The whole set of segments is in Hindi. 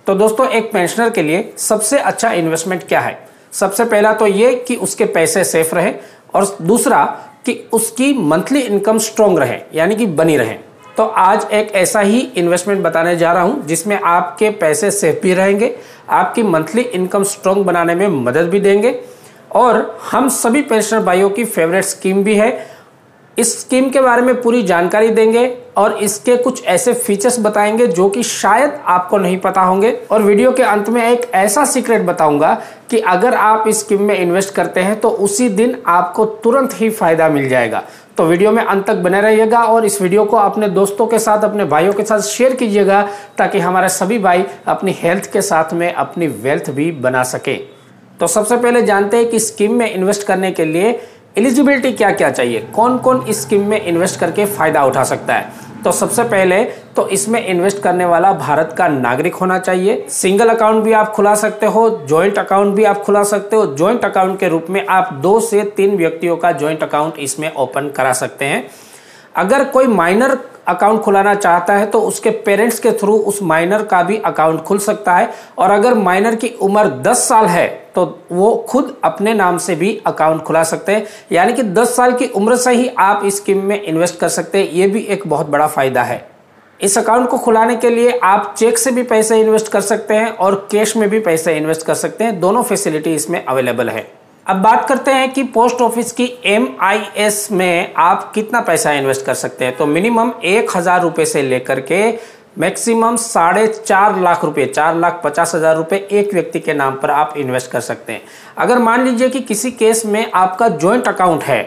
तो दोस्तों, एक पेंशनर के लिए सबसे अच्छा इन्वेस्टमेंट क्या है? सबसे पहला तो ये कि उसके पैसे सेफ रहे, और दूसरा कि उसकी मंथली इनकम स्ट्रॉन्ग रहे, यानी कि बनी रहे। तो आज एक ऐसा ही इन्वेस्टमेंट बताने जा रहा हूं जिसमें आपके पैसे सेफ भी रहेंगे, आपकी मंथली इनकम स्ट्रॉन्ग बनाने में मदद भी देंगे, और हम सभी पेंशनर भाइयों की फेवरेट स्कीम भी है। इस स्कीम के बारे में पूरी जानकारी देंगे और इसके कुछ ऐसे फीचर्स बताएंगे जो कि शायद आपको नहीं पता होंगे, और वीडियो के अंत में एक ऐसा सीक्रेट बताऊंगा कि अगर आप इस स्कीम में इन्वेस्ट करते हैं तो उसी दिन आपको तुरंत ही फायदा मिल जाएगा। तो वीडियो में अंत तक बने रहिएगा और इस वीडियो को अपने दोस्तों के साथ, अपने भाइयों के साथ शेयर कीजिएगा, ताकि हमारे सभी भाई अपनी हेल्थ के साथ में अपनी वेल्थ भी बना सके। तो सबसे पहले जानते हैं कि स्कीम में इन्वेस्ट करने के लिए एलिजिबिलिटी क्या क्या चाहिए, कौन कौन इस स्कीम में इन्वेस्ट करके फायदा उठा सकता है। तो सबसे पहले तो इसमें इन्वेस्ट करने वाला भारत का नागरिक होना चाहिए। सिंगल अकाउंट भी आप खुला सकते हो, जॉइंट अकाउंट भी आप खुला सकते हो। जॉइंट अकाउंट के रूप में आप 2 से 3 व्यक्तियों का जॉइंट अकाउंट इसमें ओपन करा सकते हैं। अगर कोई माइनर अकाउंट खुलाना चाहता है तो उसके पेरेंट्स के थ्रू उस माइनर का भी अकाउंट खुल सकता है, और अगर माइनर की उम्र 10 साल है तो वो खुद अपने नाम से भी अकाउंट खुला सकते हैं, यानी कि 10 साल की उम्र से ही आप इस स्कीम में इन्वेस्ट कर सकते हैं। ये भी एक बहुत बड़ा फायदा है। इस अकाउंट को खुलाने के लिए आप चेक से भी पैसे इन्वेस्ट कर सकते हैं और कैश में भी पैसे इन्वेस्ट कर सकते हैं, दोनों फैसिलिटी इसमें अवेलेबल है। अब बात करते हैं कि पोस्ट ऑफिस की MIS में आप कितना पैसा इन्वेस्ट कर सकते हैं। तो मिनिमम 1000 रुपए से लेकर के मैक्सिमम 4.5 लाख रुपए, 4,50,000 रुपए एक व्यक्ति के नाम पर आप इन्वेस्ट कर सकते हैं। अगर मान लीजिए कि किसी केस में आपका जॉइंट अकाउंट है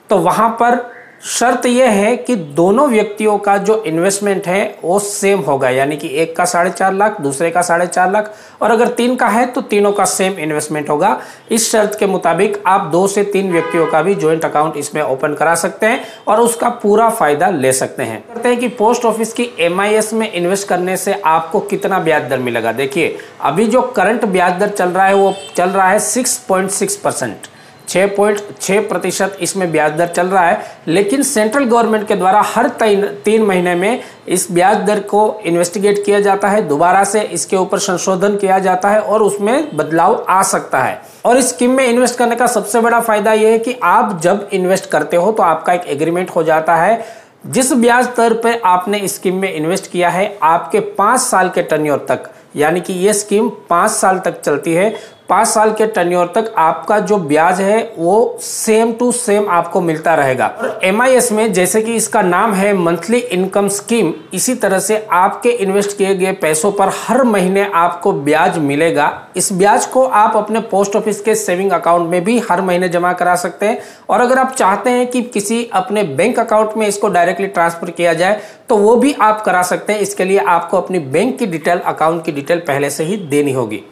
तो वहां पर शर्त यह है कि दोनों व्यक्तियों का जो इन्वेस्टमेंट है वो सेम होगा, यानी कि एक का 4.5 लाख, दूसरे का 4.5 लाख, और अगर 3 का है तो तीनों का सेम इन्वेस्टमेंट होगा। इस शर्त के मुताबिक आप 2 से 3 व्यक्तियों का भी जॉइंट अकाउंट इसमें ओपन करा सकते हैं और उसका पूरा फायदा ले सकते हैं। कहते हैं कि पोस्ट ऑफिस की MIS में इन्वेस्ट करने से आपको कितना ब्याज दर मिलेगा। देखिए, अभी जो करंट ब्याज दर चल रहा है वो चल रहा है 6.6%, 6.6% इसमें ब्याज दर चल रहा है। लेकिन सेंट्रल गवर्नमेंट के द्वारा हर 3 महीने में इस ब्याज दर को इन्वेस्टिगेट किया जाता है, दोबारा से इसके ऊपर संशोधन किया जाता है और उसमें बदलाव आ सकता है। और इस स्कीम में इन्वेस्ट करने का सबसे बड़ा फायदा यह है कि आप जब इन्वेस्ट करते हो तो आपका एक एग्रीमेंट हो जाता है। जिस ब्याज दर पर आपने इस स्कीम में इन्वेस्ट किया है, आपके 5 साल के टर्न्योर तक, यानी कि ये स्कीम 5 साल तक चलती है, 5 साल के टर्न्योर तक आपका जो ब्याज है वो सेम टू सेम आपको मिलता रहेगा। और MIS में, जैसे कि इसका नाम है मंथली इनकम स्कीम, इसी तरह से आपके इन्वेस्ट किए गए पैसों पर हर महीने आपको ब्याज मिलेगा। इस ब्याज को आप अपने पोस्ट ऑफिस के सेविंग अकाउंट में भी हर महीने जमा करा सकते हैं, और अगर आप चाहते हैं कि किसी अपने बैंक अकाउंट में इसको डायरेक्टली ट्रांसफर किया जाए तो वो भी आप करा सकते हैं। इसके लिए आपको अपनी बैंक की डिटेल, अकाउंट की डिटेल पहले से ही देनी होगी।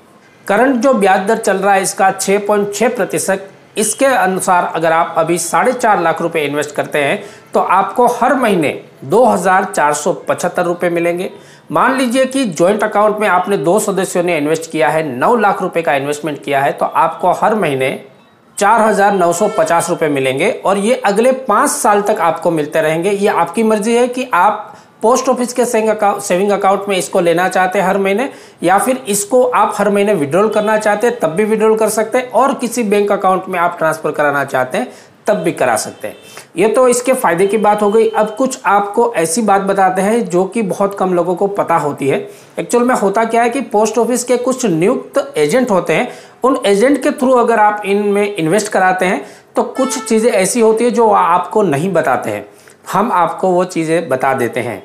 करंट जो ब्याज दर चल रहा है इसका 6.6%। इसके अनुसार अगर आप अभी 4.5 लाख रुपए इन्वेस्ट करते हैं तो आपको हर महीने 2,475 रुपए मिलेंगे। मान लीजिए कि जॉइंट अकाउंट में आपने 2 सदस्यों ने इन्वेस्ट किया है, 9 लाख रुपए का इन्वेस्टमेंट किया है, तो आपको हर महीने 4,950 रुपए मिलेंगे, और ये अगले 5 साल तक आपको मिलते रहेंगे। ये आपकी मर्जी है कि आप पोस्ट ऑफिस के सेविंग अकाउंट में इसको लेना चाहते हैं हर महीने, या फिर इसको आप हर महीने विड्रॉल करना चाहते हैं तब भी विड्रॉल कर सकते हैं, और किसी बैंक अकाउंट में आप ट्रांसफर कराना चाहते हैं तब भी करा सकते हैं। ये तो इसके फायदे की बात हो गई। अब कुछ आपको ऐसी बात बताते हैं जो कि बहुत कम लोगों को पता होती है। एक्चुअल में होता क्या है कि पोस्ट ऑफिस के कुछ नियुक्त एजेंट होते हैं, उन एजेंट के थ्रू अगर आप इनमें इन्वेस्ट कराते हैं तो कुछ चीज़ें ऐसी होती है जो आपको नहीं बताते हैं, हम आपको वो चीज़ें बता देते हैं।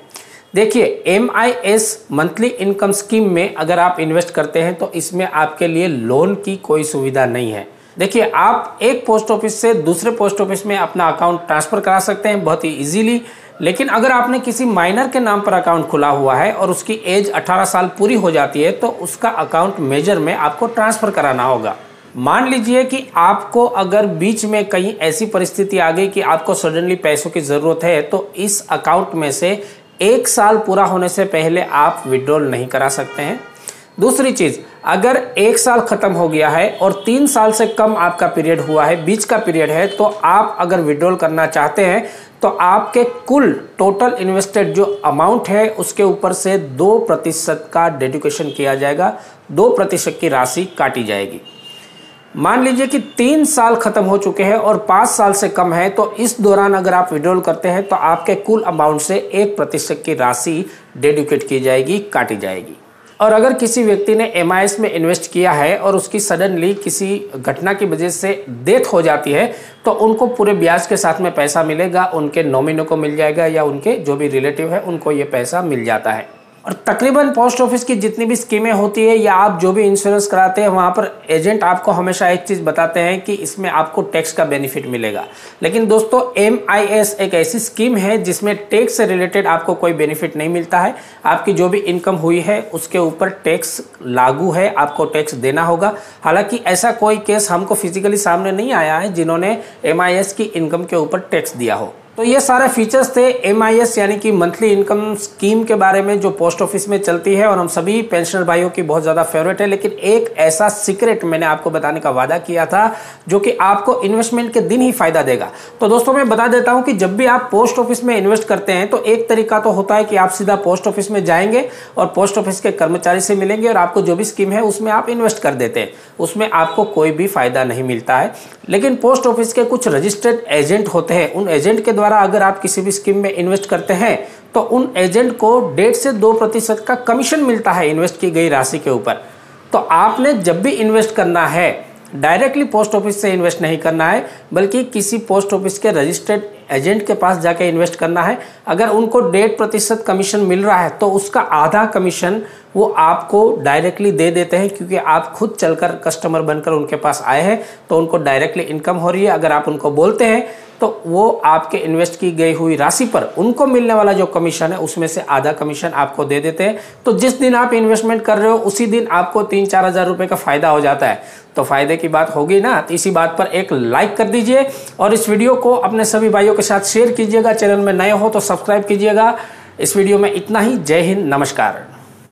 देखिए, MIS मंथली इनकम स्कीम में अगर आप इन्वेस्ट करते हैं तो इसमें आपके लिए लोन की कोई सुविधा नहीं है। देखिए, आप एक पोस्ट ऑफिस से दूसरे पोस्ट ऑफिस में अपना अकाउंट ट्रांसफर करा सकते हैं बहुत ही इजीली, लेकिन अगर आपने किसी माइनर के नाम पर अकाउंट खुला हुआ है और उसकी एज 18 साल पूरी हो जाती है तो उसका अकाउंट मेजर में आपको ट्रांसफर कराना होगा। मान लीजिए कि आपको अगर बीच में कहीं ऐसी परिस्थिति आ गई कि आपको सडनली पैसों की ज़रूरत है, तो इस अकाउंट में से 1 साल पूरा होने से पहले आप विड्रॉल नहीं करा सकते हैं। दूसरी चीज, अगर 1 साल खत्म हो गया है और 3 साल से कम आपका पीरियड हुआ है, बीच का पीरियड है, तो आप अगर विड्रॉल करना चाहते हैं तो आपके कुल टोटल इन्वेस्टेड जो अमाउंट है उसके ऊपर से 2% का डेडिकेशन किया जाएगा, 2% की राशि काटी जाएगी। मान लीजिए कि 3 साल खत्म हो चुके हैं और 5 साल से कम है, तो इस दौरान अगर आप विड्रॉल करते हैं तो आपके कुल अमाउंट से 1% की राशि डेडिकेट की जाएगी, काटी जाएगी। और अगर किसी व्यक्ति ने MIS में इन्वेस्ट किया है और उसकी सडनली किसी घटना की वजह से डेथ हो जाती है तो उनको पूरे ब्याज के साथ में पैसा मिलेगा, उनके नॉमिनी को मिल जाएगा या उनके जो भी रिलेटिव है उनको ये पैसा मिल जाता है। और तकरीबन पोस्ट ऑफिस की जितनी भी स्कीमें होती है या आप जो भी इंश्योरेंस कराते हैं वहाँ पर एजेंट आपको हमेशा एक चीज़ बताते हैं कि इसमें आपको टैक्स का बेनिफिट मिलेगा। लेकिन दोस्तों MIS एक ऐसी स्कीम है जिसमें टैक्स से रिलेटेड आपको कोई बेनिफिट नहीं मिलता है। आपकी जो भी इनकम हुई है उसके ऊपर टैक्स लागू है, आपको टैक्स देना होगा। हालांकि ऐसा कोई केस हमको फिजिकली सामने नहीं आया है जिन्होंने MIS की इनकम के ऊपर टैक्स दिया हो। तो ये सारे फीचर्स थे MIS यानी कि मंथली इनकम स्कीम के बारे में जो पोस्ट ऑफिस में चलती है और हम सभी पेंशनर भाइयों की बहुत ज़्यादा फेवरेट है। लेकिन एक ऐसा सीक्रेट मैंने आपको बताने का वादा किया था जो कि आपको इन्वेस्टमेंट के दिन ही फायदा देगा। तो दोस्तों मैं बता देता हूं कि जब भी आप पोस्ट ऑफिस में इन्वेस्ट करते हैं तो एक तरीका तो होता है कि आप सीधा पोस्ट ऑफिस में जाएंगे और पोस्ट ऑफिस के कर्मचारी से मिलेंगे और आपको जो भी स्कीम है उसमें आप इन्वेस्ट कर देते हैं, उसमें आपको कोई भी फायदा नहीं मिलता है। लेकिन पोस्ट ऑफिस के कुछ रजिस्टर्ड एजेंट होते हैं, उन एजेंट के द्वारा अगर आप किसी भी स्कीम में इन्वेस्ट करते हैं तो उन एजेंट को 1.5 से 2% का कमीशन मिलता है इन्वेस्ट की गई राशि के ऊपर। तो आपने जब भी इन्वेस्ट करना है डायरेक्टली पोस्ट ऑफिस से इन्वेस्ट नहीं करना है, बल्कि किसी पोस्ट ऑफिस के रजिस्टर्ड एजेंट के पास जाके इन्वेस्ट करना है। अगर उनको 1.5% कमीशन मिल रहा है तो उसका आधा कमीशन वो आपको डायरेक्टली दे देते हैं, क्योंकि आप खुद चलकर कस्टमर बनकर उनके पास आए हैं तो उनको डायरेक्टली इनकम हो रही है। अगर आप उनको बोलते हैं तो वो आपके इन्वेस्ट की गई हुई राशि पर उनको मिलने वाला जो कमीशन है उसमें से आधा कमीशन आपको दे देते हैं। तो जिस दिन आप इन्वेस्टमेंट कर रहे हो उसी दिन आपको 3-4 हज़ार रुपये का फायदा हो जाता है। तो फायदे की बात होगी ना, तो इसी बात पर एक लाइक कर दीजिए और इस वीडियो को अपने सभी भाइयों के साथ शेयर कीजिएगा। चैनल में नए हो तो सब्सक्राइब कीजिएगा। इस वीडियो में इतना ही। जय हिंद, नमस्कार।